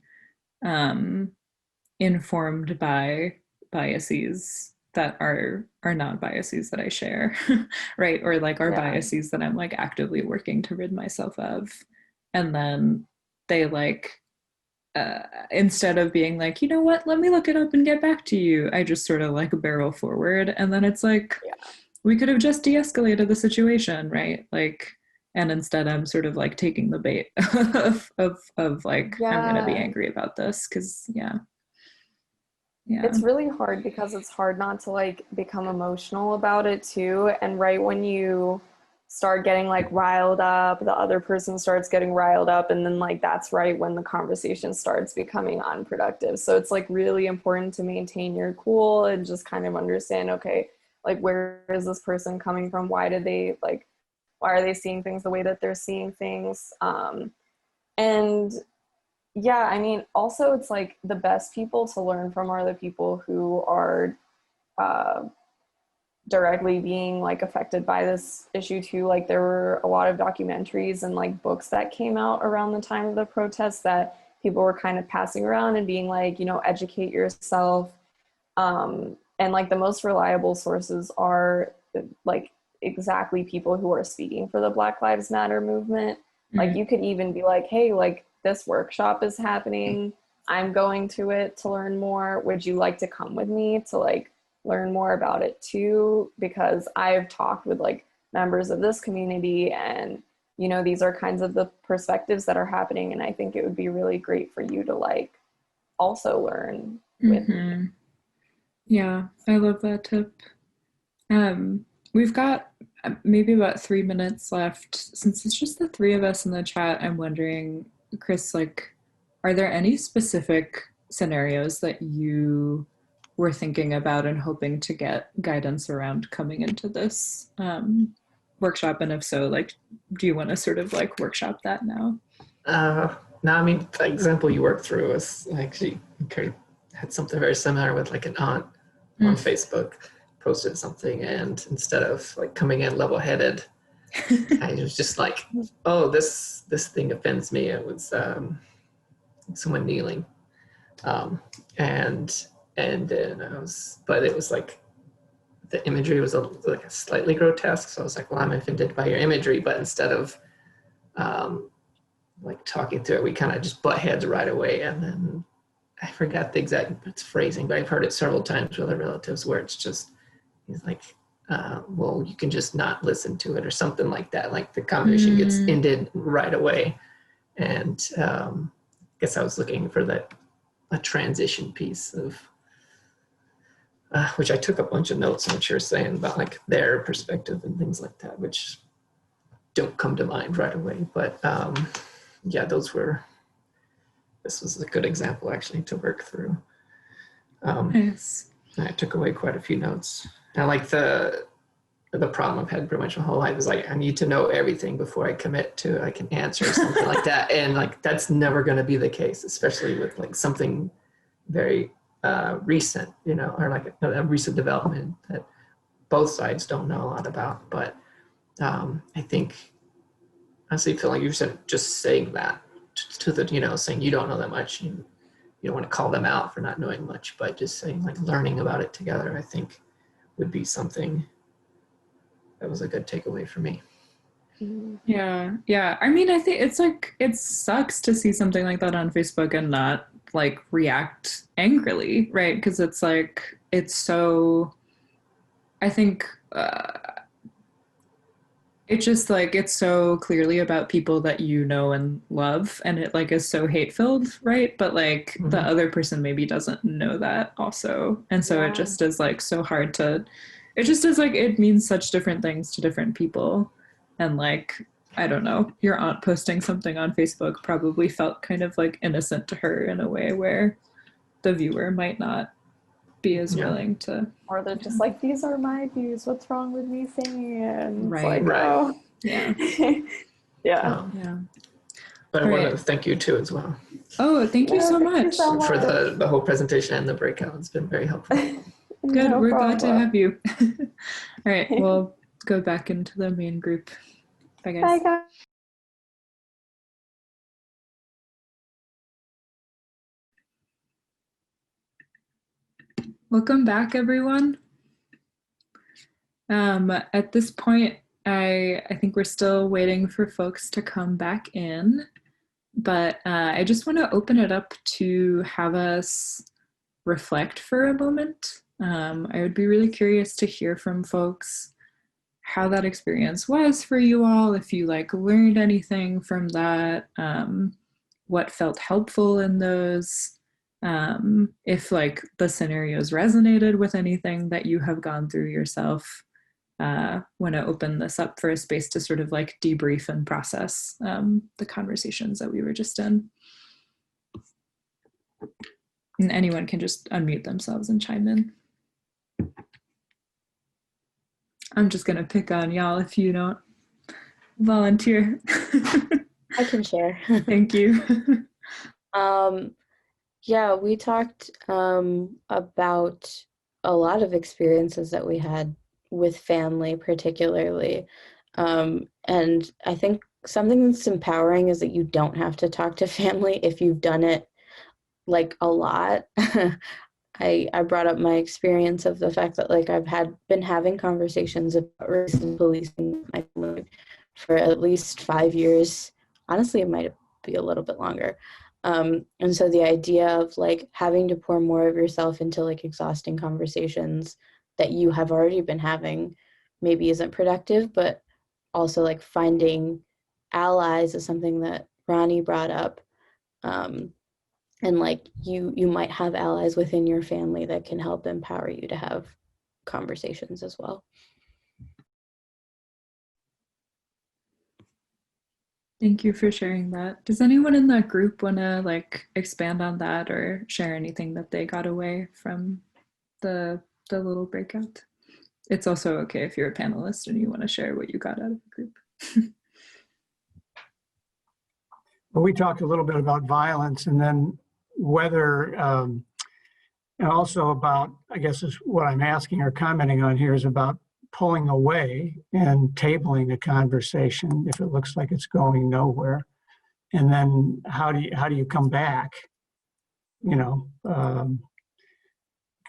informed by biases that are not biases that I share, right? Or like are biases that I'm like actively working to rid myself of. And then they like, instead of being like, you know what, let me look it up and get back to you, I just sort of like barrel forward. And then it's like, we could have just de-escalated the situation, right? Like, and instead I'm sort of like taking the bait of like, I'm gonna be Yeah. angry about this because yeah. It's really hard because it's hard not to like become emotional about it too. And right when you start getting like riled up, the other person starts getting riled up, and then like that's right when the conversation starts becoming unproductive. So it's like really important to maintain your cool and just kind of understand, okay, like where is this person coming from? Why are they seeing things the way that they're seeing things? And yeah, I mean, also it's like the best people to learn from are the people who are uh, directly being like affected by this issue too. Like there were a lot of documentaries and like books that came out around the time of the protests that people were kind of passing around and being like, you know, educate yourself. And like the most reliable sources are like exactly people who are speaking for the Black Lives Matter movement. Like you could even be like, hey, like this workshop is happening. I'm going to it to learn more. Would you like to come with me to like learn more about it too? Because I've talked with like members of this community, and you know, these are kinds of the perspectives that are happening, and I think it would be really great for you to like also learn with me. Yeah, I love that tip. We've got maybe about 3 minutes left. Since it's just the three of us in the chat, I'm wondering, Chris, like, are there any specific scenarios that you were thinking about and hoping to get guidance around coming into this workshop? And if so, like, do you want to sort of like workshop that now? No, I mean, the example you worked through was actually had something very similar with like an aunt on Facebook posted something, and instead of like coming in level-headed, I was just like, oh, this thing offends me. It was someone kneeling, and then but it was like the imagery was like a slightly grotesque. So I was like, well, I'm offended by your imagery, but instead of like talking through it, we kind of just butt heads right away. And then I forgot the exact phrasing, but I've heard it several times with other relatives where it's just, he's like, well, you can just not listen to it or something like that. Like the conversation gets ended right away. And I guess I was looking for a transition piece of, which I took a bunch of notes on what you're saying about like their perspective and things like that, which don't come to mind right away. But yeah, this was a good example actually to work through. Nice. I took away quite a few notes. I like the problem I've had pretty much my whole life is like, I need to know everything before I commit to I can answer something like that. And like, that's never going to be the case, especially with like something very recent, you know, or like a recent development that both sides don't know a lot about. But I think, honestly, feel like you said just saying that to the, you know, saying you don't know that much, you don't want to call them out for not knowing much, but just saying like learning about it together, I think would be something that was a good takeaway for me. Yeah. I mean, I think it's like, it sucks to see something like that on Facebook and not like react angrily, right? Because it's like, it's so, I think it's just like, it's so clearly about people that you know and love, and it like is so hate filled, right? But like the other person maybe doesn't know that also. And so it just is like so hard to, it just is like, it means such different things to different people. And like, I don't know, your aunt posting something on Facebook probably felt kind of like innocent to her in a way where the viewer might not be as willing to. Or they're just like, these are my views. What's wrong with me saying it? And it's like, Right. oh. Yeah. Yeah. But I want to thank you too as well. Oh, thank you so Thank you much. so much. For the whole presentation and the breakout. It's been very helpful. Good, No we're glad to problem. have you. All right, we'll go back into the main group. Bye, guys. Bye, guys. Welcome back, everyone. At this point, I think we're still waiting for folks to come back in, but I just want to open it up to have us reflect for a moment. I would be really curious to hear from folks how that experience was for you all, if you like learned anything from that, what felt helpful in those, if like the scenarios resonated with anything that you have gone through yourself. Want to open this up for a space to sort of like debrief and process the conversations that we were just in. And anyone can just unmute themselves and chime in. I'm just going to pick on y'all if you don't volunteer. I can share. Thank you. Yeah, we talked about a lot of experiences that we had with family particularly. And I think something that's empowering is that you don't have to talk to family if you've done it like a lot. I brought up my experience of the fact that like I've been having conversations about race and policing with my family for at least 5 years. Honestly, it might be a little bit longer. And so the idea of like having to pour more of yourself into like exhausting conversations that you have already been having maybe isn't productive, but also like finding allies is something that Ronnie brought up. And like you might have allies within your family that can help empower you to have conversations as well. Thank you for sharing that. Does anyone in that group want to like expand on that or share anything that they got away from the little breakout? It's also okay if you're a panelist and you want to share what you got out of the group. Well, we talked a little bit about violence and then whether, and also about, I guess is what I'm asking or commenting on here is about pulling away and tabling a conversation if it looks like it's going nowhere. And then how do you come back? You know,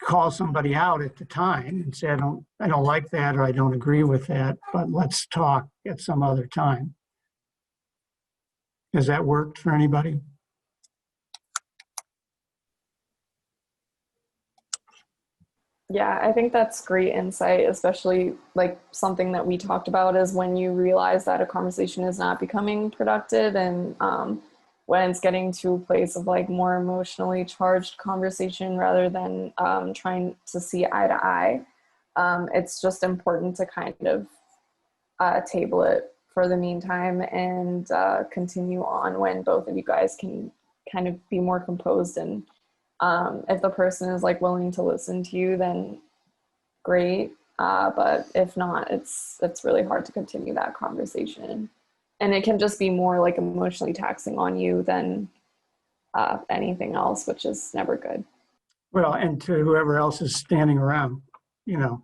call somebody out at the time and say, I don't like that, or I don't agree with that, but let's talk at some other time. Has that worked for anybody? Yeah, I think that's great insight, especially like something that we talked about is when you realize that a conversation is not becoming productive and when it's getting to a place of like more emotionally charged conversation rather than trying to see eye to eye. It's just important to kind of table it for the meantime and continue on when both of you guys can kind of be more composed. And if the person is like willing to listen to you, then great. But if not, it's really hard to continue that conversation. And it can just be more like emotionally taxing on you than anything else, which is never good. Well, and to whoever else is standing around, you know,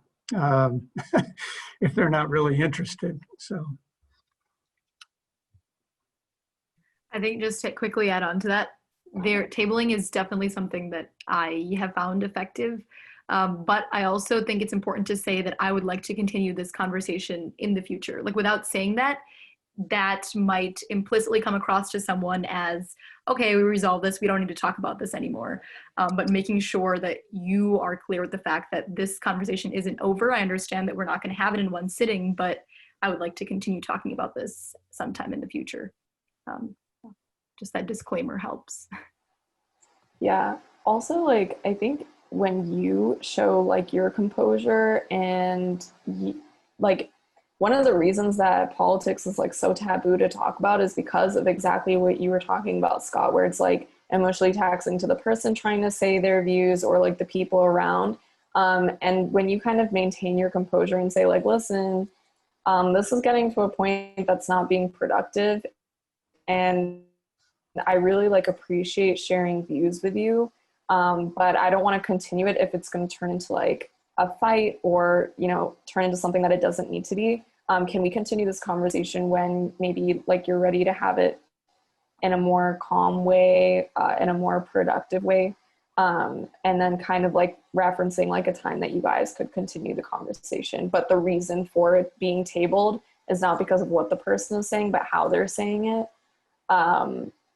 if they're not really interested, so. I think just to quickly add on to that, tabling is definitely something that I have found effective. But I also think it's important to say that I would like to continue this conversation in the future. Like without saying that, that might implicitly come across to someone as, okay, we resolve this, we don't need to talk about this anymore. But making sure that you are clear with the fact that this conversation isn't over. I understand that we're not going to have it in one sitting, but I would like to continue talking about this sometime in the future. Just that disclaimer helps. Yeah. Also, like, I think when you show like your composure and like one of the reasons that politics is like so taboo to talk about is because of exactly what you were talking about, Scott, where it's like emotionally taxing to the person trying to say their views or like the people around. And when you kind of maintain your composure and say like, listen, this is getting to a point that's not being productive. And I really like appreciate sharing views with you. But I don't want to continue it if it's going to turn into like a fight or, you know, turn into something that it doesn't need to be. Can we continue this conversation when maybe like you're ready to have it in a more calm way, in a more productive way? And then kind of like referencing like a time that you guys could continue the conversation. But the reason for it being tabled is not because of what the person is saying, but how they're saying it.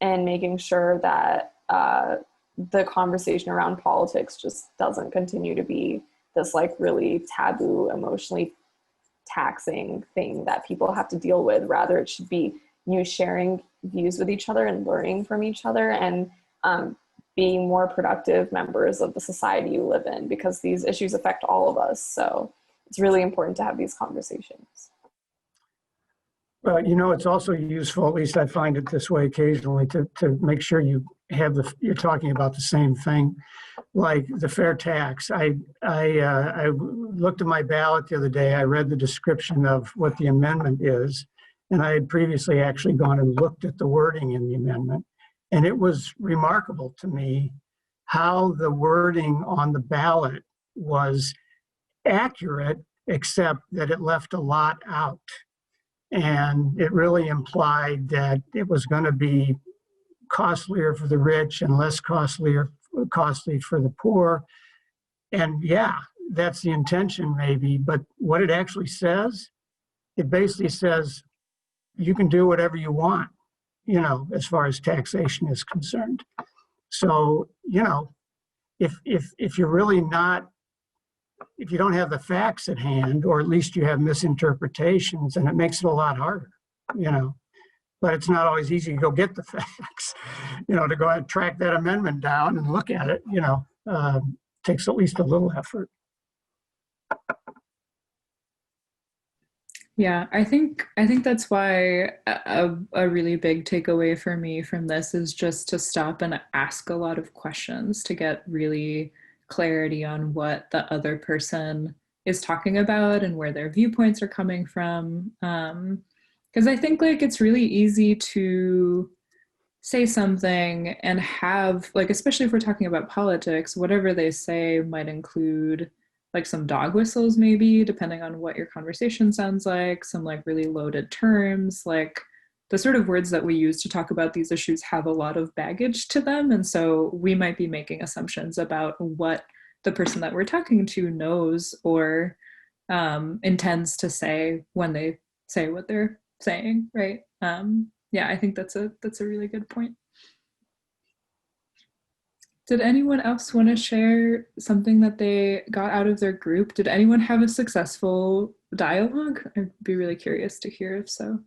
And making sure that the conversation around politics just doesn't continue to be this like really taboo, emotionally taxing thing that people have to deal with. Rather, it should be you sharing views with each other and learning from each other, and being more productive members of the society you live in, because these issues affect all of us. So it's really important to have these conversations. Well, you know, it's also useful, at least I find it this way occasionally, to make sure you're talking about the same thing, like the fair tax. I looked at my ballot the other day. I read the description of what the amendment is, and I had previously actually gone and looked at the wording in the amendment. And it was remarkable to me how the wording on the ballot was accurate, except that it left a lot out. And it really implied that it was going to be costlier for the rich and less costly for the poor. And yeah, that's the intention maybe, but what it actually says, it basically says you can do whatever you want, you know, as far as taxation is concerned. So, you know, if you're really not, if you don't have the facts at hand, or at least you have misinterpretations, and it makes it a lot harder, you know. But it's not always easy to go get the facts, you know, to go and track that amendment down and look at it, you know, takes at least a little effort. Yeah, I think that's why a really big takeaway for me from this is just to stop and ask a lot of questions to get really clarity on what the other person is talking about and where their viewpoints are coming from. Because I think like it's really easy to say something and have, like, especially if we're talking about politics, whatever they say might include like some dog whistles, maybe, depending on what your conversation sounds like, some like really loaded terms, like the sort of words that we use to talk about these issues have a lot of baggage to them. And so we might be making assumptions about what the person that we're talking to knows or intends to say when they say what they're saying, right? Yeah, I think that's a really good point. Did anyone else want to share something that they got out of their group? Did anyone have a successful dialogue? I'd be really curious to hear if so.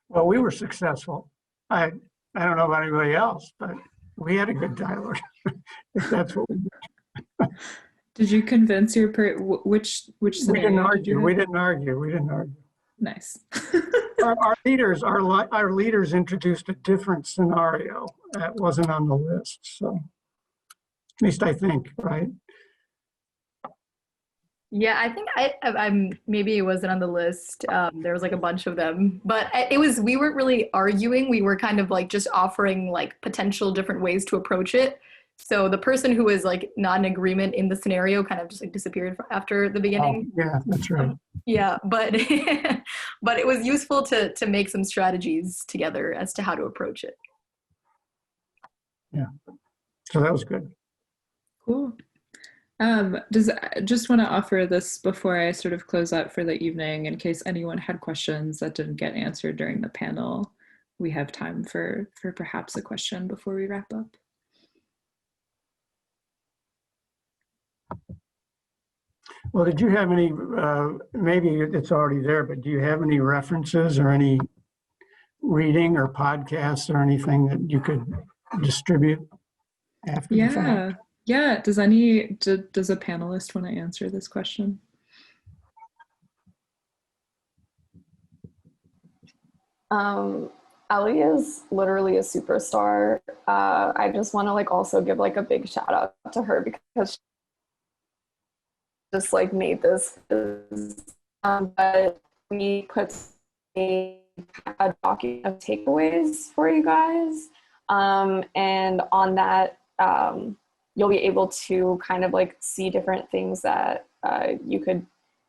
Well, we were successful. I don't know about anybody else, but we had a good dialogue. If that's what we did. Did you convince your which We didn't argue. We didn't argue. Nice. Our leaders introduced a different scenario that wasn't on the list. So, at least I think, right? Yeah, I think I'm maybe it wasn't on the list. There was like a bunch of them, but we weren't really arguing. We were kind of like just offering like potential different ways to approach it. So the person who was like not in agreement in the scenario kind of just like disappeared after the beginning. Oh, yeah, that's right. Yeah, but but it was useful to make some strategies together as to how to approach it. Yeah, so that was good. Cool. Just want to offer this before I sort of close out for the evening, in case anyone had questions that didn't get answered during the panel. We have time for perhaps a question before we wrap up. Well, did you have any, maybe it's already there, but do you have any references or any reading or podcasts or anything that you could distribute after the fact? Yeah. Does a panelist want to answer this question? Ellie is literally a superstar. I just want to like also give like a big shout out to her because just like made this, but we put a document of takeaways for you guys, and on that you'll be able to kind of like see different things that you could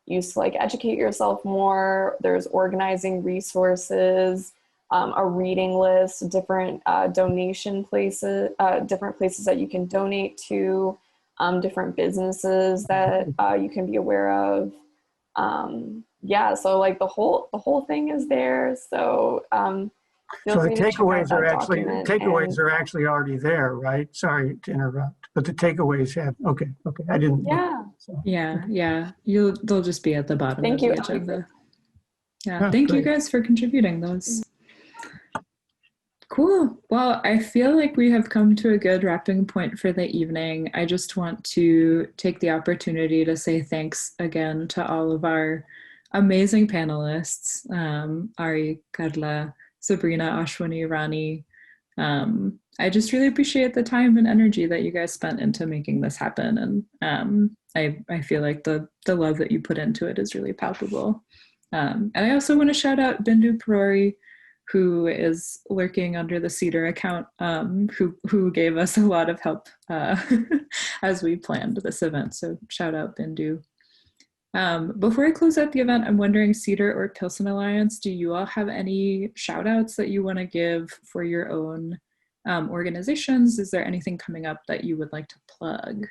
use to like educate yourself more. There's organizing resources, a reading list, different donation places, different places that you can donate to, different businesses that you can be aware of. Yeah, so like the whole thing is there. So Feel So the free to check out takeaways that are actually, document. takeaways And are actually already there, right? Sorry to interrupt, but the takeaways have, okay, I didn't. yeah, So, Yeah. They'll just be at the bottom thank of you, the Ellie. agenda. Yeah, yeah, thank you great. guys for contributing those. Cool. Well, I feel like we have come to a good wrapping point for the evening. I just want to take the opportunity to say thanks again to all of our amazing panelists, Ari, Carla, Sabrina, Ashwani, Rani. I just really appreciate the time and energy that you guys spent into making this happen. And I feel like the love that you put into it is really palpable. And I also want to shout out Bindu Parori, who is lurking under the Cedar account, who gave us a lot of help as we planned this event. So shout out Bindu. Before I close out the event, I'm wondering, Cedar or Pilsen Alliance, do you all have any shout outs that you want to give for your own organizations? Is there anything coming up that you would like to plug,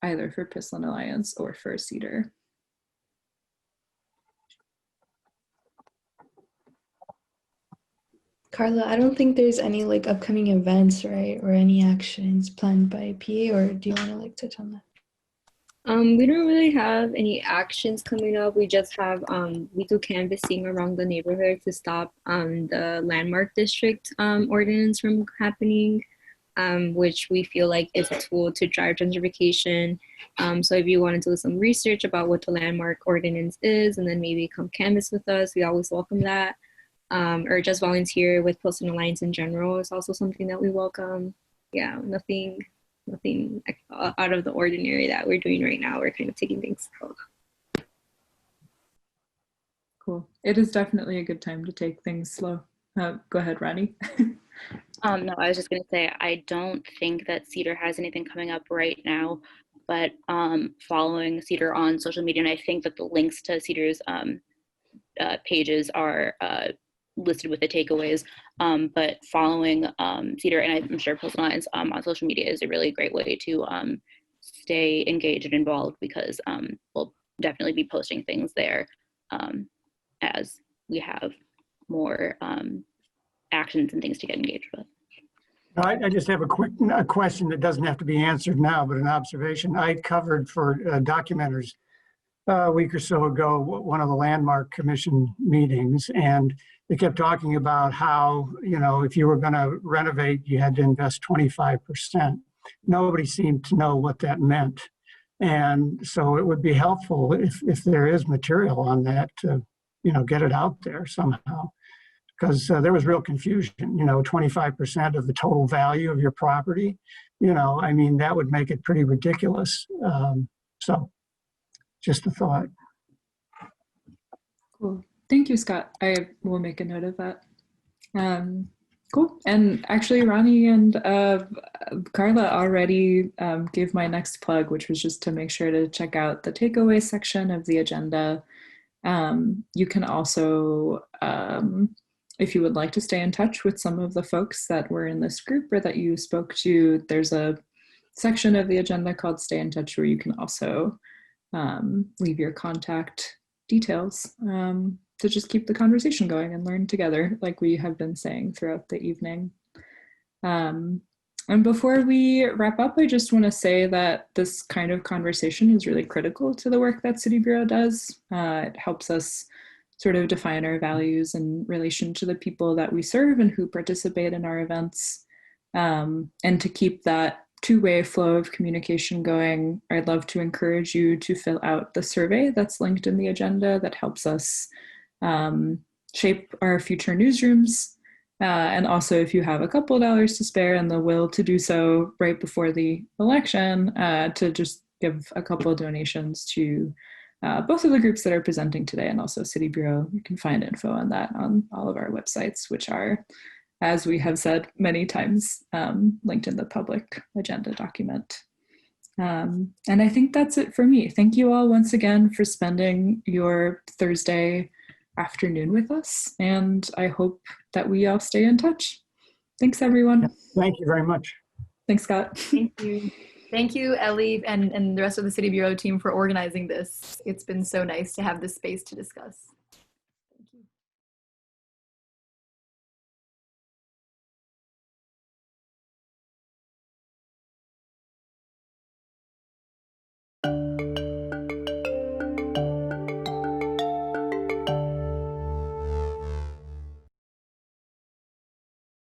either for Pilsen Alliance or for Cedar? Carla, I don't think there's any like upcoming events, right, or any actions planned by PA, or do you want to like touch on that? We don't really have any actions coming up. We just have we do canvassing around the neighborhood to stop the landmark district ordinance from happening, which we feel like is a tool to drive gentrification. So if you want to do some research about what the landmark ordinance is, and then maybe come canvass with us, we always welcome that. Or just volunteer with Pilsen Alliance in general is also something that we welcome. Yeah, nothing out of the ordinary that we're doing right now. We're kind of taking things slow. Cool. It is definitely a good time to take things slow. Go ahead, Rani. No, I was just going to say, I don't think that Cedar has anything coming up right now, but following Cedar on social media, and I think that the links to Cedar's pages are listed with the takeaways, but following Cedar, and I'm sure Pilsen Alliance on social media is a really great way to stay engaged and involved, because we'll definitely be posting things there as we have more actions and things to get engaged with. I just have a question that doesn't have to be answered now, but an observation. I covered for Documenters a week or so ago one of the Landmark Commission meetings, and they kept talking about how, you know, if you were going to renovate, you had to invest 25%. Nobody seemed to know what that meant. And so it would be helpful if there is material on that to, you know, get it out there somehow. Because there was real confusion, you know, 25% of the total value of your property, you know, I mean, that would make it pretty ridiculous. So just a thought. Cool. Thank you, Scott. I will make a note of that. Cool. And actually, Rani and Carla already gave my next plug, which was just to make sure to check out the takeaway section of the agenda. You can also, if you would like to stay in touch with some of the folks that were in this group or that you spoke to, there's a section of the agenda called Stay in Touch where you can also leave your contact details to just keep the conversation going and learn together, like we have been saying throughout the evening. And before we wrap up, I just want to say that this kind of conversation is really critical to the work that City Bureau does. It helps us sort of define our values in relation to the people that we serve and who participate in our events. And to keep that two-way flow of communication going, I'd love to encourage you to fill out the survey that's linked in the agenda that helps us shape our future newsrooms. And also, if you have a couple dollars to spare and the will to do so right before the election, to just give a couple of donations to both of the groups that are presenting today and also City Bureau. You can find info on that on all of our websites, which are, as we have said many times, linked in the public agenda document. And I think that's it for me. Thank you all once again for spending your Thursday afternoon with us, and I hope that we all stay in touch. Thanks, everyone. Thank you very much. Thanks, Scott. Thank you. Thank you, Ellie, and the rest of the City Bureau team for organizing this. It's been so nice to have this space to discuss.